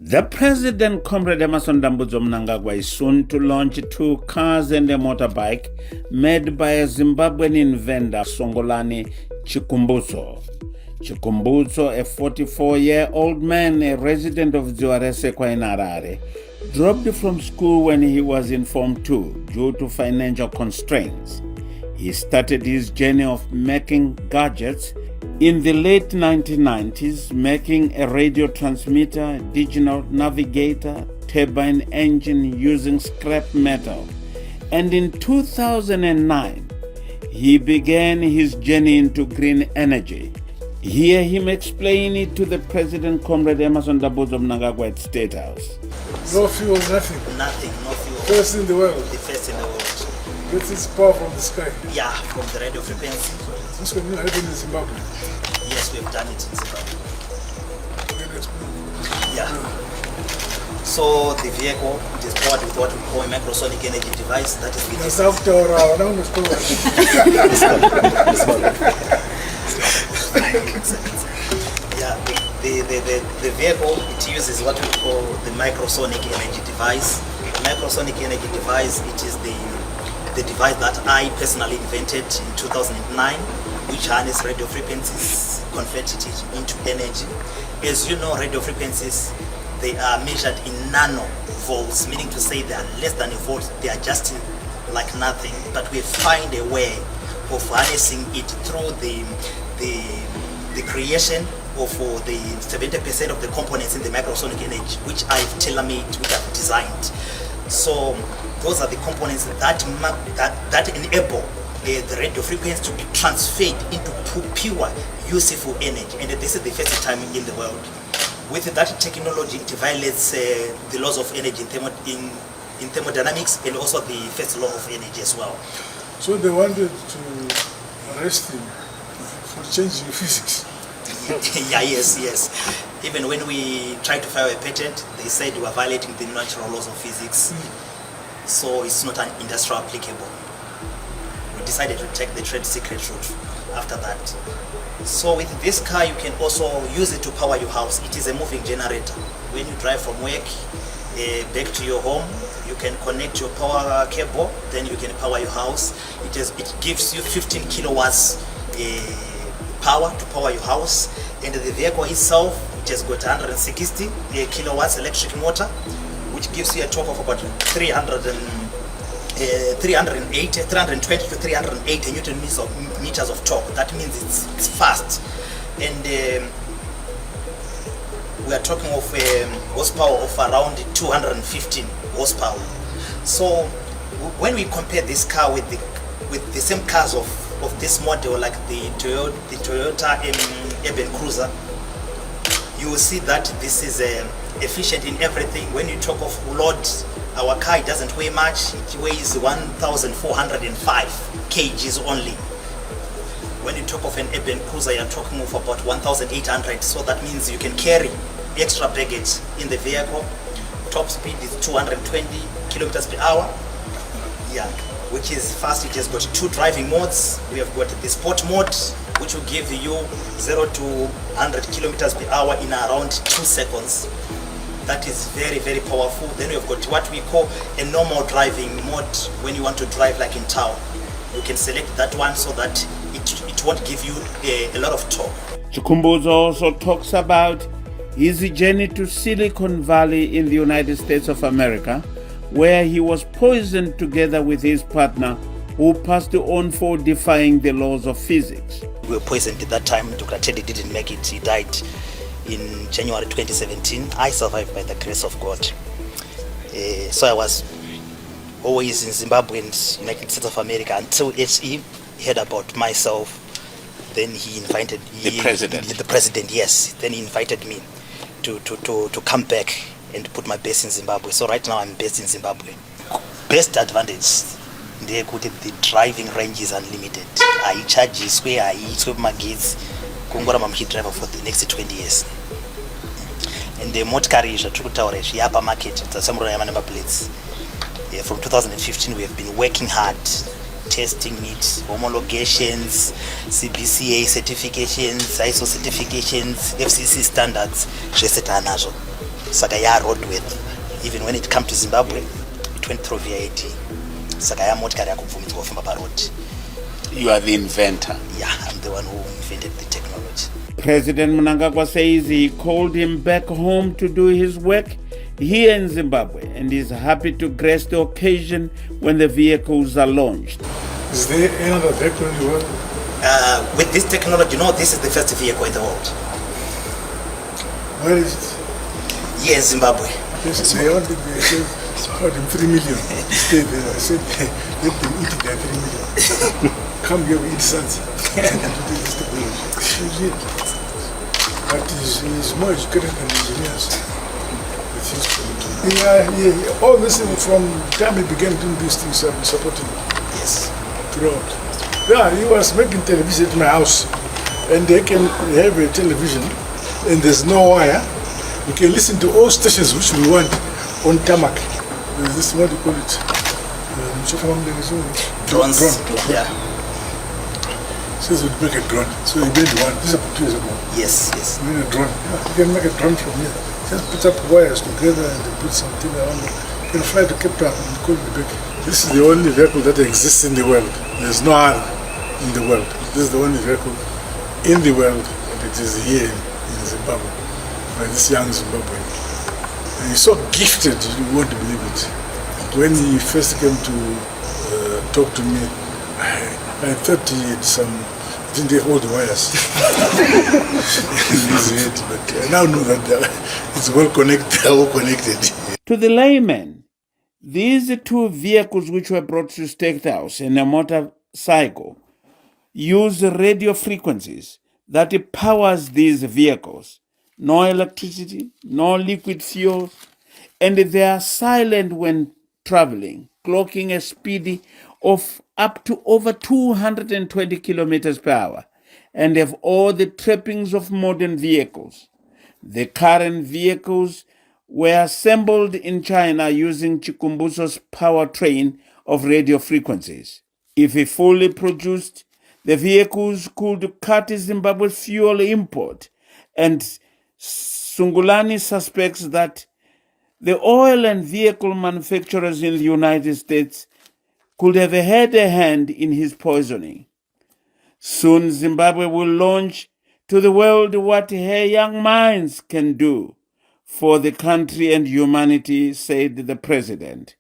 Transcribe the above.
The President, Comrade Emerson Dambudzo Mnangagwa, is soon to launch 2 cars and a motorbike made by a Zimbabwean inventor, Songolani Chikumbuzo. Chikumbuzo, a 44-year-old man, a resident of Ziwaresekwa in Harare, dropped from school when he was in Form 2 due to financial constraints. He started his journey of making gadgets in the late 1990s, making a radio transmitter, digital navigator, turbine engine using scrap metal. And in 2009, he began his journey into green energy. Hear him explain it to the President, Comrade Emerson Dambudzo Mnangagwa at State House. No fuel, nothing. Nothing, no fuel. First in the world. The first in the world. Gets its power from the sky. Yeah, from the radio frequency. This can happen in Zimbabwe. Yes, we've done it in Zimbabwe. Yeah. So the vehicle is powered with what we call a microsonic energy device. That is yeah, the vehicle, it uses what we call the microsonic energy device. The microsonic energy device, it is the device that I personally invented in 2009, which harness radio frequencies, converted it into energy. As you know, radio frequencies, they are measured in nanovolts, meaning to say they are less than a volt, they are just like nothing. But we find a way of harnessing it through the creation of the 70% of the components in the microsonic energy, which I've tailor-made, which I've designed. So those are the components that enable the radio frequency to be transferred into pure, useful energy. And this is the first time in the world. With that technology, it violates the laws of energy in thermodynamics and also the first law of energy as well. So they wanted to arrest him for changing physics. Yeah, yes. Even when we tried to file a patent, they said we were violating the natural laws of physics. So it's not an industrial applicable. We decided to take the trade secret route after that. So with this car, you can also use it to power your house. It is a moving generator. When you drive from work back to your home, you can connect your power cable, then you can power your house. It gives you 15 kilowatts power to power your house. And the vehicle itself, it has got 160 kilowatts electric motor, which gives you a torque of about 320 to 380 Newton meters of torque. That means it's fast. And we are talking of horsepower of around 215 horsepower. So when we compare this car with the same cars of this model, like the Toyota Urban Cruiser, you will see that this is efficient in everything. When you talk of load, our car, it doesn't weigh much. It weighs 1,405 kgs only. When you talk of an Urban Cruiser, you're talking of about 1,800. So that means you can carry extra baggage in the vehicle. Top speed is 220 kilometers per hour. Yeah, which is fast. It has got 2 driving modes. We have got the sport mode, which will give you 0 to 100 kilometers per hour in around 2 seconds. That is very, very powerful. Then we have got what we call a normal driving mode. When you want to drive like in town, you can select that one so that it won't give you a lot of torque. Chikumbuzo also talks about his journey to Silicon Valley in the United States of America, where he was poisoned together with his partner, who passed on for defying the laws of physics. We were poisoned at that time. Dr. Teddy didn't make it. He died in January 2017. I survived by the grace of God. So I was always in Zimbabwe and United States of America until HE heard about myself. Then he invited the president, yes. Then he invited me to come back and put my base in Zimbabwe. So right now I'm based in Zimbabwe. Best advantage, the driving range is unlimited. I charge square, I swap my gates. Kungora driver for the next 20 years. And the motor car is a true tower, Yapa market, the Samurai number plates. From 2015 we have been working hard, testing it, homologations, CBCA certifications, ISO certifications, FCC standards, saka roadworthy. Even when it comes to Zimbabwe, it went through VAT. Saka motikari yakubvumidzwa kufamba parodi. You are the inventor. Yeah, I'm the one who invented the technology. President Mnangagwa says he called him back home to do his work here in Zimbabwe and is happy to grace the occasion when the vehicles are launched. Is there another vehicle in the world? With this technology, this is the first vehicle in the world. Where is it? Here in Zimbabwe. Yes, they only said about 3 million. Stay there. I said, let them eat their 3 million. Come here, we eat something. But he's more educated than engineers. Yeah. All this thing from the time he began doing these things, I've been supporting him. Yes. Throughout. Yeah, he was making television at my house. And they can have a television and there's no wire. You can listen to all stations which we want on tarmac. There's this, what do you call it? Drones. Drone. Yeah. Says we'd make a drone. So he made one. This is about 2 years ago. Yes. He made a drone. Yeah, you can make a drone from here. Just put up wires together and they put something around it. You can fly to Cape Town and call it back. This is the only vehicle that exists in the world. There's no other in the world. This is the only vehicle in the world and it is here in Zimbabwe by this young Zimbabwean. And he's so gifted, you won't believe it. When he first came to talk to me, I thought he had didn't have all the wires in his head, but I now know that it's well connected, all connected. To the layman, these 2 vehicles which were brought to State House and a motorcycle use radio frequencies that powers these vehicles. No electricity, no liquid fuel, and they are silent when traveling, clocking a speed of up to over 220 kilometers per hour, and have all the trappings of modern vehicles. The current vehicles were assembled in China using Chikumbuso's powertrain of radio frequencies. If fully produced, the vehicles could cut Zimbabwe's fuel import, and Sungulani suspects that the oil and vehicle manufacturers in the United States could have had a hand in his poisoning. Soon Zimbabwe will launch to the world what her young minds can do for the country and humanity, said the president.